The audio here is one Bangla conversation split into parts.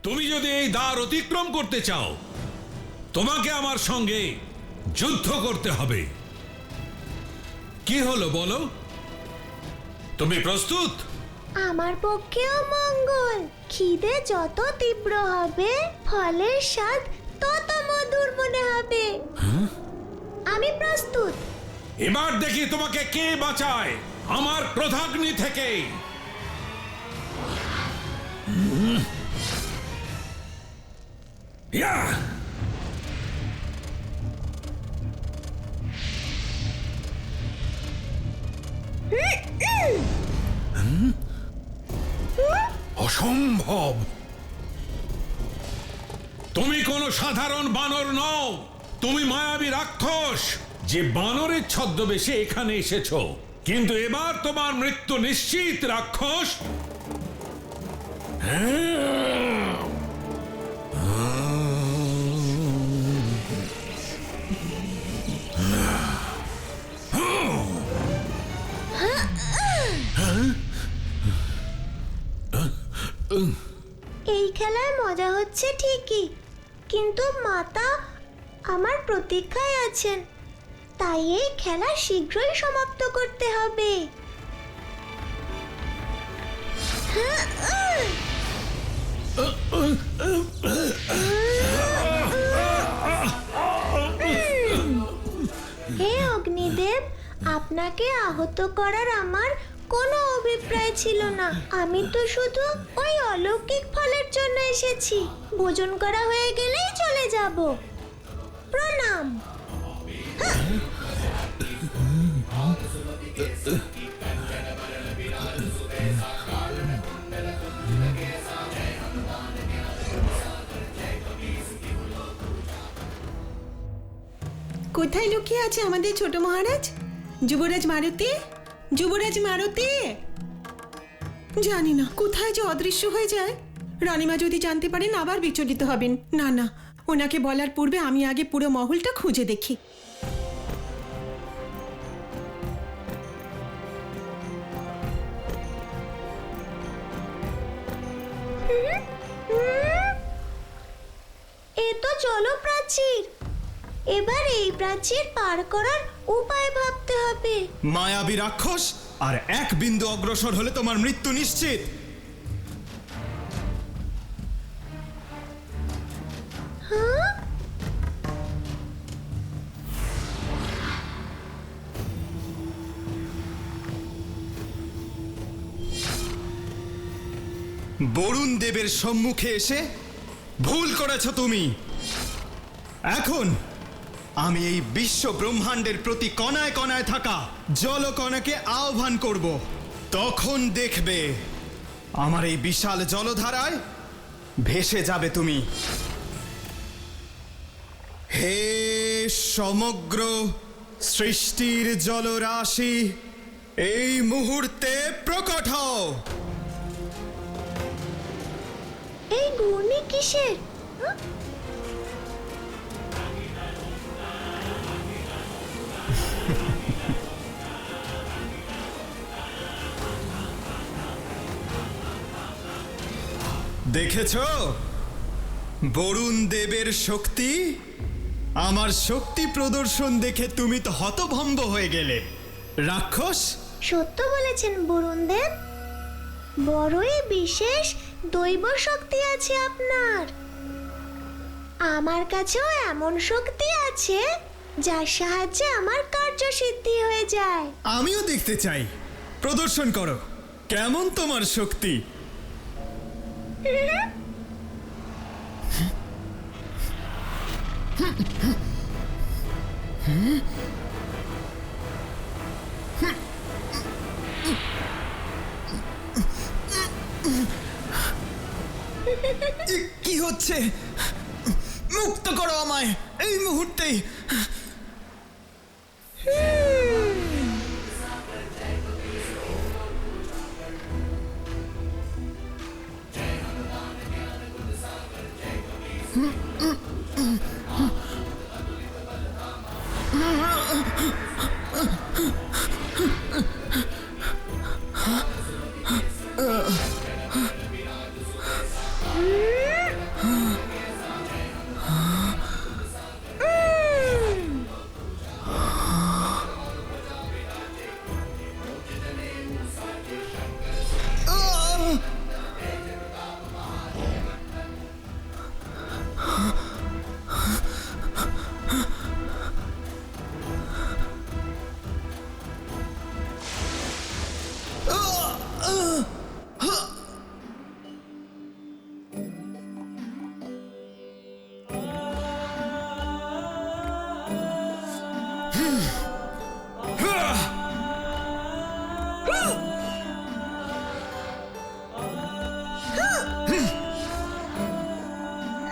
তুমি যদি এই দ্বার অতিক্রম করতে চাও তোমাকে আমার সঙ্গে যুদ্ধ করতে হবে। কি হলো বলো, তুমি প্রস্তুত? আমার পক্ষেও মঙ্গল। খিদে যত তীব্র হবে ফলের স্বাদ তত মধুর মনে হবে। আমি প্রস্তুত। এবার দেখি তোমাকে কে বাঁচায় আমার ক্রোধাগ্নি থেকে। ইয়া! অসম্ভব! তুমি কোনো সাধারণ বানর নও, তুমি মায়াবী রাক্ষস যে বানরের ছদ্মবেশে এখানে এসেছো। কিন্তু এবার তোমার মৃত্যু নিশ্চিত রাক্ষস। এই খেলায় মজা হচ্ছে ঠিকই, কিন্তু মাতা আমার প্রতীক্ষায় আছেন, তাই এই খেলা শীঘ্রই সমাপ্ত করতে হবে। হে অগ্নিদেব, আপনাকে আহত করার আমার কোনো অভিপ্রায় ছিল না। আমি তো শুধু ওই অলৌকিক ফলের জন্য এসেছি। ভোজন করা হয়ে গেলেই চলে যাব। প্রণাম। কোথায় লুকিয়ে আছে আমাদের ছোট মহারাজ? যুবরাজ মারুতি, যুবরাজ মারুতি! জানি না কোথায় যে অদৃশ্য হয়ে যায়। রানীমা যদি জানতে পারেন আবার বিচলিত হবেন। না না, ওনাকে বলার পূর্বে আমি আগে পুরো মহলটা খুঁজে দেখি। এ তো জলপ্রাচীর। এবার এই প্রাচীর পার করার উপায় ভাবতে হবে। মায়াবী রাক্ষস, আর এক বিন্দু অগ্রসর হলে তোমার মৃত্যু নিশ্চিত। হ্যাঁ? বরুণ দেবের সম্মুখে এসে ভুল করেছ তুমি। এখন আমি এই বিশ্ব ব্রহ্মাণ্ডের প্রতি কণায় কণায় থাকা জলকণাকে আহ্বান করব। তখন দেখবে আমার এই বিশাল জলধারায় ভেসে যাবে তুমি। হে সমগ্র সৃষ্টির জলরাশি, এই মুহূর্তে প্রকট হও। এই ঘূর্ণি কিসের? হ্যাঁ? দেখেছ বরুণ দেবের শক্তি? আমার শক্তি প্রদর্শন দেখে তুমি তো হতভম্ব হয়ে গেলে রাক্ষস। সত্য বলেছেন বরুণ দেব, বড়ই বিশেষ দৈব শক্তি আছে আপনার। আমার কাছেও এমন শক্তি আছে যার সাহায্যে আমার কার্যসিদ্ধি হয়ে যায়। আমিও দেখতে চাই, প্রদর্শন করো কেমন তোমার শক্তি। কি হচ্ছে? মুক্ত করো আমায় এই মুহূর্তেই।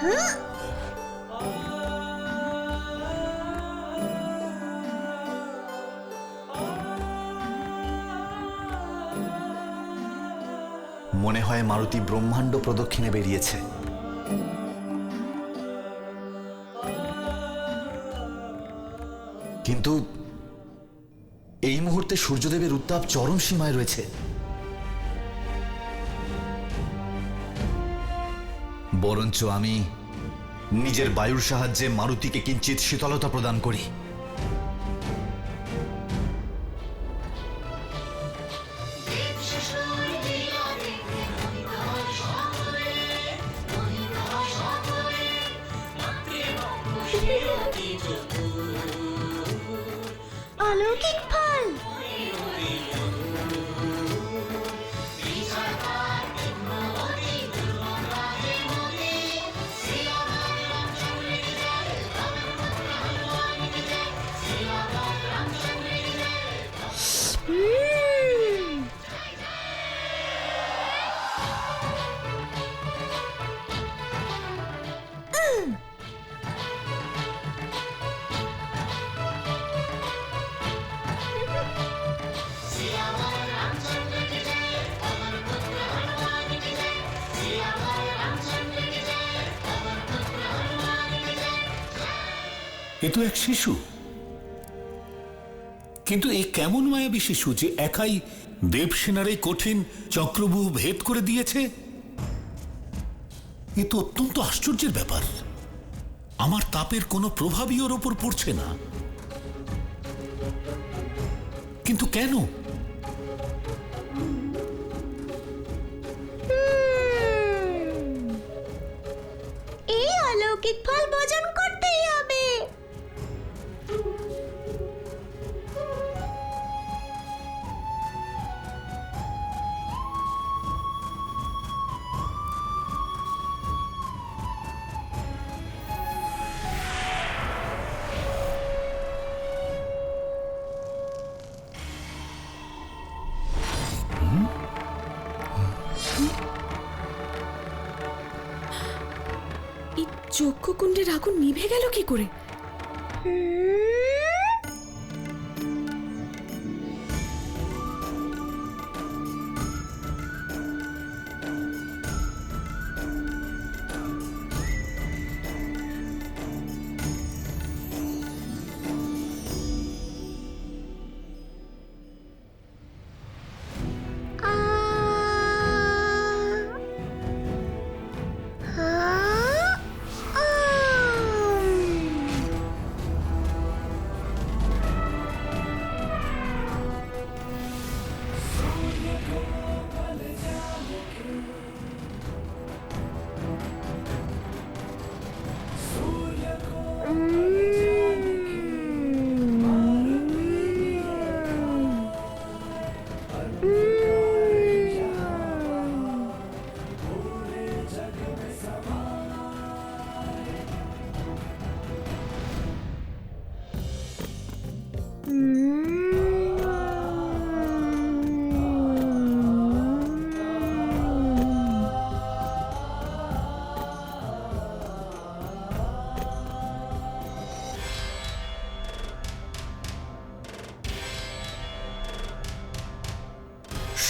মনে হয় মারুতি ব্রহ্মাণ্ড প্রদক্ষিণে বেরিয়েছে। কিন্তু এই মুহূর্তে সূর্যদেবের উত্তাপ চরম সীমায় রয়েছে। বরঞ্চ আমি নিজের বায়ুর সাহায্যে মারুতিকে কিঞ্চিত শীতলতা প্রদান করি। অলৌকিক ফল। এ তো এক শিশু, কিন্তু এ কেমন মায়াবী শিশু যে একাই দেবসেনার এই কঠিন চক্রব্যূহ ভেদ করে দিয়েছে। এ তো অত্যন্ত আশ্চর্যের ব্যাপার। আমার তাপের কোনো প্রভাবই ওর ওপর পড়ছে না, কিন্তু কেন? এই অলৌকিক ফল ভোজন করতেই হবে। এই যজ্ঞকুণ্ডের আগুন নিভে গেল কি করে?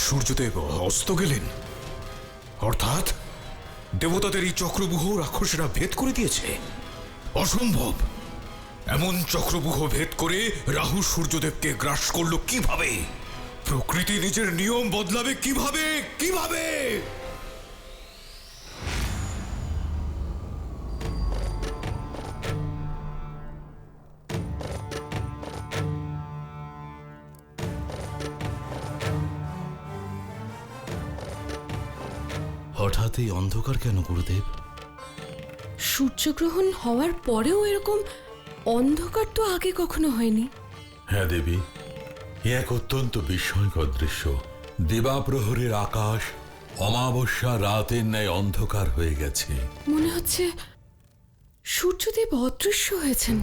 সূর্যদেব অস্ত গেলেন, অর্থাৎ দেবতাদের এই চক্রব্যূহ রাক্ষসেরা ভেদ করে দিয়েছে। অসম্ভব! এমন চক্রব্যূহ ভেদ করে রাহু সূর্যদেবকে গ্রাস করলো কিভাবে? প্রকৃতি নিজের নিয়ম বদলাবে কিভাবে? কিভাবে? হঠাৎ এই অন্ধকার কেন গুরুদেব? সূর্যগ্রহণ হওয়ার পরেও এরকম অন্ধকার তো আগে কখনো হয়নি। হ্যাঁ দেবী, এ এক অত্যন্ত বিস্ময়কর দৃশ্য। দিবাপ্রহরের আকাশ অমাবস্যা রাতের ন্যায় অন্ধকার হয়ে গেছে। মনে হচ্ছে সূর্যদেব অদৃশ্য হয়েছেন।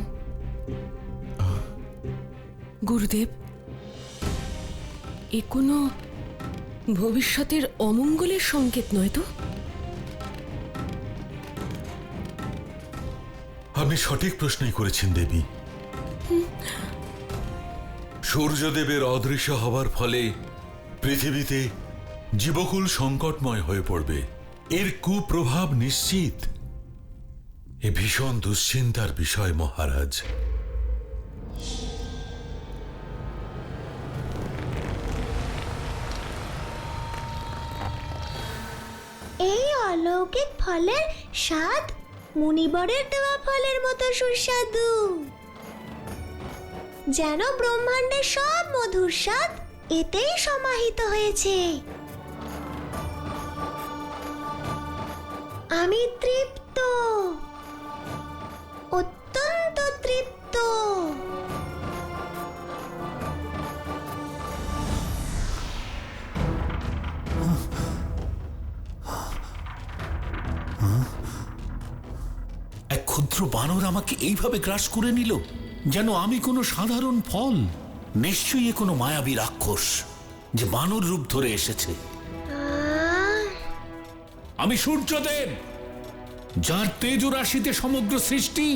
গুরুদেব, এ কোনো ভবিষ্যতের অমঙ্গলের সংকেত নয় তো? আপনি সঠিক প্রশ্নই করেছেন দেবী। সূর্যদেবের অদৃশ্য হবার ফলে পৃথিবীতে জীবকুল সংকটময় হয়ে পড়বে। এর কুপ্রভাব নিশ্চিত। এ ভীষণ দুশ্চিন্তার বিষয় মহারাজ। এই অলৌকিক ফলের স্বাদ মুনিবরের দেওয়া ফলের মতো সুস্বাদু, যেন ব্রহ্মাণ্ডের সব মধুর স্বাদ এতেই সমাহিত হয়েছে। আমি তৃপ্ত, অত্যন্ত তৃপ্ত। এক ক্ষুদ্র বানর আমাকে এইভাবে গ্রাস করে নিল, যেন আমি কোনো সাধারণ ফল। নিশ্চয়ই এ কোনো মায়াবী রাক্ষস যে বানর রূপ ধরে এসেছে। আমি সূর্যদেব, যার তেজ রাশিতে সমগ্র সৃষ্টি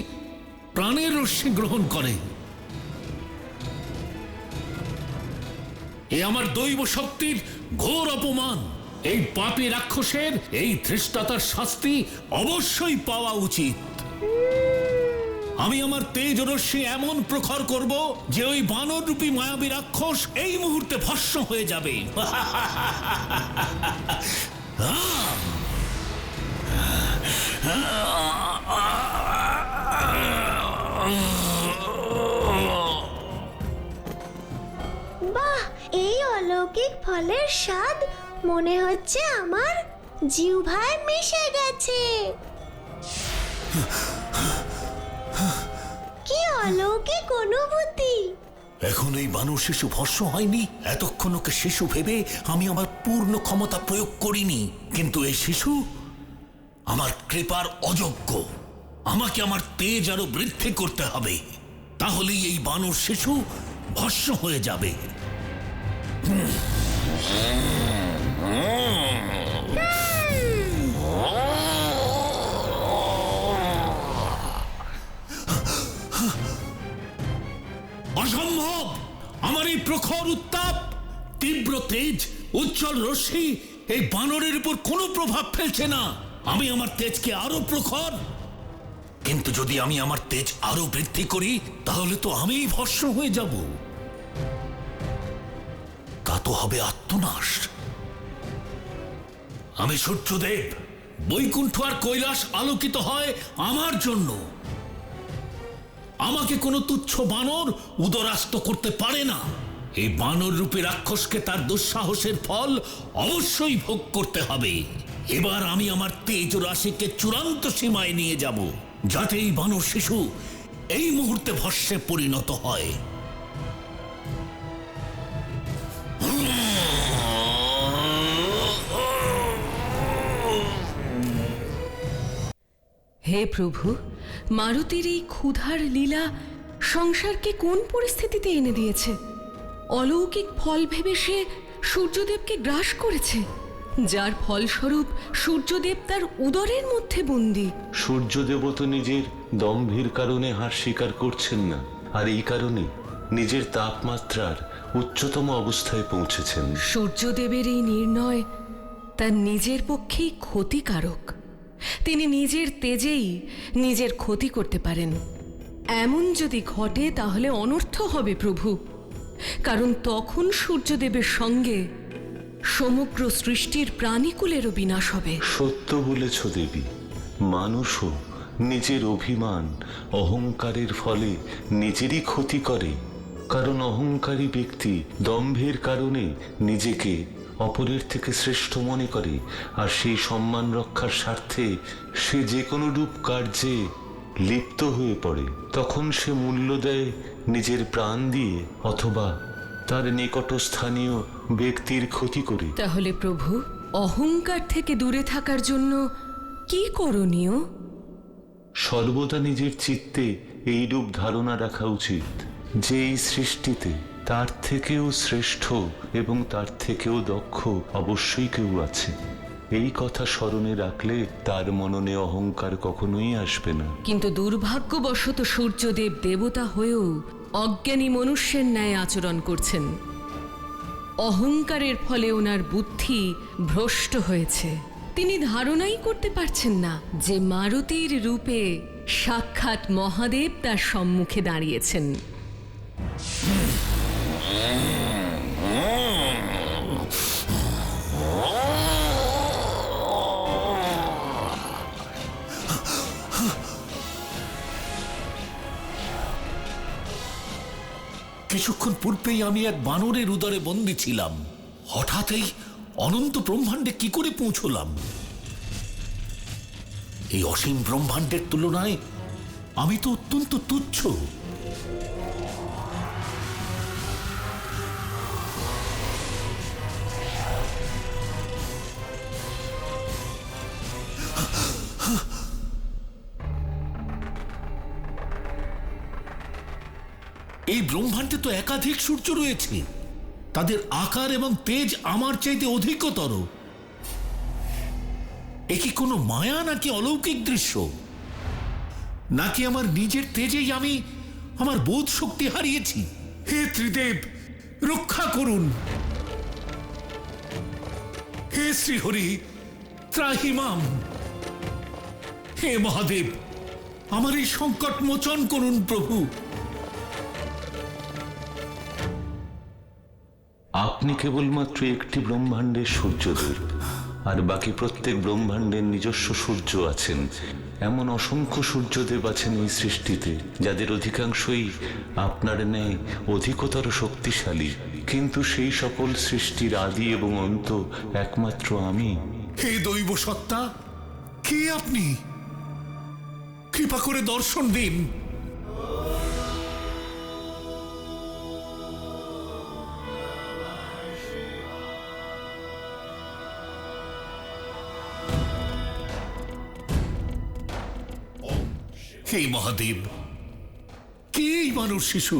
প্রাণের রশ্মি গ্রহণ করে। এ আমার দৈব শক্তির ঘোর অপমান। এই পাপী রাক্ষসের এই ধৃষ্টতার শাস্তি অবশ্যই পাওয়া উচিত। আমি আমার তেজ রশ্মি এমন প্রখর করব যে ওই বানর রূপী মায়াবী রাক্ষস এই মুহূর্তে ভস্ম হয়ে যাবে। বাহ, এই অলৌকিক ফলের স্বাদ মনে হচ্ছে আমার জিহ্বায় মিশে গেছে। কি অলৌকিক অনুভূতি! এখন এই বানর শিশু ভস্ম হয়নি, এতক্ষণ ওকে শিশু ভেবে আমি আমার পূর্ণ ক্ষমতা প্রয়োগ করিনি। কিন্তু এই শিশু আমার কৃপার অযোগ্য। আমাকে আমার তেজ আরো বৃদ্ধি করতে হবে, তাহলেই এই বানর শিশু ভস্ম হয়ে যাবে। অসম্ভব! আমার এই প্রখর উত্তাপ, তীব্র তেজ, উজ্জ্বল রশ্মি এই বানরের উপর কোনো প্রভাব ফেলছে না। আমি আমার তেজকে আরো প্রখর, কিন্তু যদি আমি আমার তেজ আরো বৃদ্ধি করি তাহলে তো আমিই ভস্ম হয়ে যাব। তা তো হবে আত্মনাশ। আমি সূর্যদেব, বৈকুণ্ঠ আর কৈলাস আলোকিত হয় আমার জন্য। আমাকে কোনো তুচ্ছ বানর উদরাস্ত করতে পারে না। এই বানর রূপী রাক্ষসকে তার দুঃসাহসের ফল অবশ্যই ভোগ করতে হবে। এবার আমি আমার তেজ রাশিকে চূড়ান্ত সীমায় নিয়ে যাব, যাতে এই বানর শিশু এই মুহূর্তে ভস্মে পরিণত হয়। হে প্রভু, মারুতির এই ক্ষুধার লীলা সংসারকে কোন পরিস্থিতিতে এনে দিয়েছে? অলৌকিক ফল ভেবে সে সূর্যদেবকে গ্রাস করেছে, যার ফলস্বরূপ সূর্যদেব তার উদরের মধ্যে বন্দী। সূর্যদেব তো নিজের দম্ভের কারণে হার স্বীকার করছেন না, আর এই কারণে নিজের তাপমাত্রার উচ্চতম অবস্থায় পৌঁছেছেন। সূর্যদেবের এই নির্ণয় তার নিজের পক্ষেই ক্ষতিকারক। তিনি নিজের তেজেই নিজের ক্ষতি করতে পারেন। এমন যদি ঘটে তাহলে অনর্থ হবে প্রভু, কারণ তখন সূর্যদেবের সঙ্গে সমগ্র সৃষ্টির প্রাণীকুলেরও বিনাশ হবে। সত্য বলেছ দেবী। মানুষও নিজের অভিমান, অহংকারের ফলে নিজেরই ক্ষতি করে। কারণ অহংকারী ব্যক্তি দম্ভের কারণে নিজেকে অপরের থেকে শ্রেষ্ঠ মনে করে, আর সেই সম্মান রক্ষার স্বার্থে সে যে কোনো রূপ কার্যে লিপ্ত হয়ে পড়ে। তখন সে মূল্য দেয় নিজের প্রাণ দিয়ে, অথবা তার নিকটস্থানীয় ব্যক্তির ক্ষতি করে। তাহলে প্রভু, অহংকার থেকে দূরে থাকার জন্য কি করণীয়? সর্বদা নিজের চিত্তে এইরূপ ধারণা রাখা উচিত যে এই সৃষ্টিতে তার থেকেও শ্রেষ্ঠ এবং তার থেকেও দক্ষ অবশ্যই কেউ আছে। এই কথা স্মরণে রাখলে তার মননে অহংকার কখনোই আসবে না। কিন্তু দুর্ভাগ্যবশত সূর্যদেব দেবতা হয়েও অজ্ঞানী মনুষ্যের ন্যায় আচরণ করছেন। অহংকারের ফলে ওনার বুদ্ধি ভ্রষ্ট হয়েছে। তিনি ধারণাই করতে পারছেন না যে মারুতির রূপে সাক্ষাৎ মহাদেব তার সম্মুখে দাঁড়িয়েছেন। কিছুক্ষণ পূর্বেই আমি এক বানরের উদরে বন্দী ছিলাম, হঠাৎ এই অনন্ত ব্রহ্মাণ্ডে কি করে পৌঁছলাম? এই অসীম ব্রহ্মাণ্ডের তুলনায় আমি তো অত্যন্ত তুচ্ছ। এই ব্রহ্মাণ্ডে তো একাধিক সূর্য রয়েছে, তাদের আকার এবং তেজ আমার চাইতে অধিকতর। এ কি কোনো মায়া নাকি অলৌকিক দৃশ্য, নাকি আমার নিজের তেজেই আমি আমার বোধ শক্তি হারিয়েছি? হে ত্রিদেব, রক্ষা করুন। হে শ্রীহরি, ত্রাহিমাম। হে মহাদেব, আমার এই সংকট মোচন করুন প্রভু। আপনি কেবলমাত্র একটি ব্রহ্মাণ্ডের সূর্যদেব, আর বাকি প্রত্যেক ব্রহ্মাণ্ডের নিজস্ব সূর্য আছেন। এমন অসংখ্য সূর্যদেব আছেন এই সৃষ্টিতে, যাদের অধিকাংশই আপনার ন্যায় অধিকতর শক্তিশালী। কিন্তু সেই সকল সৃষ্টির আদি এবং অন্ত একমাত্র আমি। হে দৈব সত্তা, কে আপনি? কৃপা করে দর্শন দিন। হে মহাদেব, কে এই মানব শিশু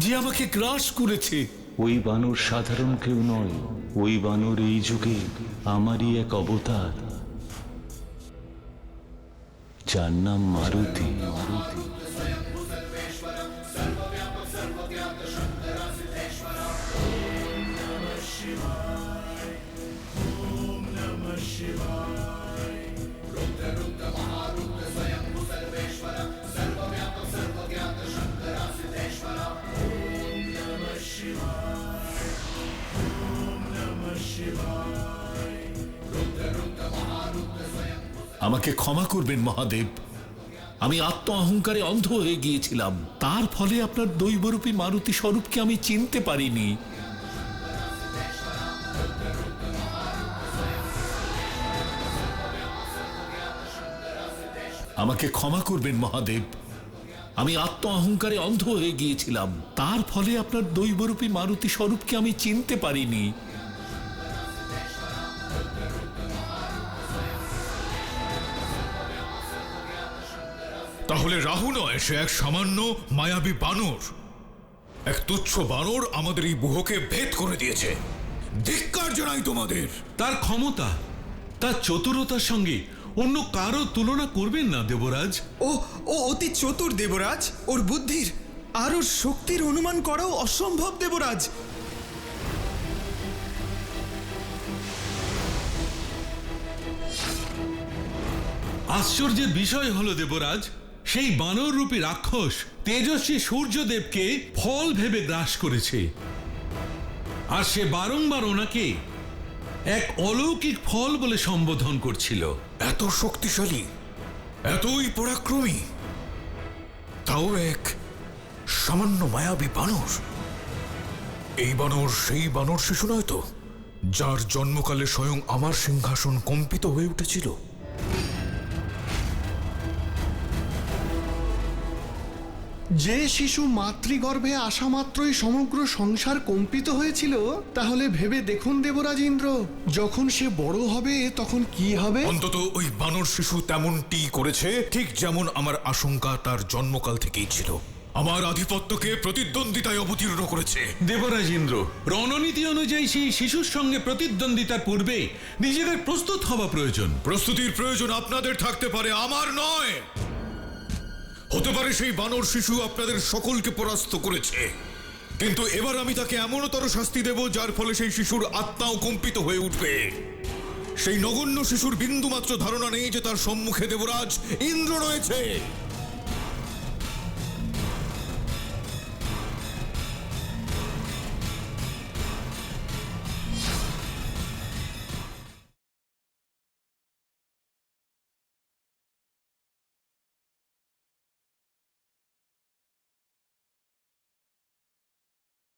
যে আমাকে গ্রাস করেছে? ওই বানর সাধারণ কেউ নয়, ওই বানর এই যুগে আমারই এক অবতার, যার নাম মারুতি। আমাকে ক্ষমা করবেন মহাদেব, আমি আত্ম অহংকারে অন্ধ হয়ে গিয়েছিলাম। তার ফলে আপনার দৈবরূপী মারুতি স্বরূপকে আমি চিনতে পারিনি। আমাকে ক্ষমা করবেন মহাদেব, আমি আত্ম অহংকারে অন্ধ হয়ে গিয়েছিলাম। তার ফলে আপনার দৈবরূপী মারুতি স্বরূপকে আমি চিনতে পারিনি। তাহলে রাহু নয়, সে এক সামান্য মায়াবী বানর, এক তুচ্ছ বানর আমাদের এই বুহকে ভেদ করে দিয়েছে। ধিক্কার জানাই তোমাদের। তার ক্ষমতা, তার চতুরতার সঙ্গে অন্য কারো তুলনা করবেন না দেবরাজ। ও অতি চতুর দেবরাজ। ওর বুদ্ধির আর ওর শক্তির অনুমান করাও অসম্ভব দেবরাজ। আশ্চর্যের বিষয় হলো দেবরাজ, সেই বানর রূপী রাক্ষস তেজস্বী সূর্যদেবকে ফল ভেবে গ্রাস করেছে, আর সে বারংবার ওনাকে এক অলৌকিক ফল বলে সম্বোধন করছিল। এত শক্তিশালী, এতই পরাক্রমী, তাও এক সামান্য মায়াবী বানর। এই বানর সেই বানর শিশু নয় তো, যার জন্মকালে স্বয়ং আমার সিংহাসন কম্পিত হয়ে উঠেছিল? যে শিশু মাতৃগর্ভে আসা মাত্রই সমগ্র সংসার কম্পিত হয়েছিল, তাহলে ভেবে দেখুন দেবরাজ ইন্দ্র, যখন সে বড় হবে তখন কি হবে? অন্তত ওই বানর শিশু তেমনটি করেছে, ঠিক যেমন আমার আশঙ্কা তার জন্মকাল থেকেই ছিল। আমার আধিপত্যকে প্রতিদ্বন্দ্বিতায় অবতীর্ণ করেছে। দেবরাজ ইন্দ্র, রণনীতি অনুযায়ী সেই শিশুর সঙ্গে প্রতিদ্বন্দ্বিতার পূর্বে নিজেদের প্রস্তুত হওয়া প্রয়োজন। প্রস্তুতির প্রয়োজন আপনাদের থাকতে পারে, আমার নয়। হতে পারে সেই বানর শিশু আপনাদের সকলকে পরাস্ত করেছে, কিন্তু এবার আমি তাকে এমনতর শাস্তি দেব যার ফলে সেই শিশুর আত্মাও কম্পিত হয়ে উঠবে। সেই নগণ্য শিশুর বিন্দুমাত্র ধারণা নেই যে তার সম্মুখে দেবরাজ ইন্দ্র রয়েছে।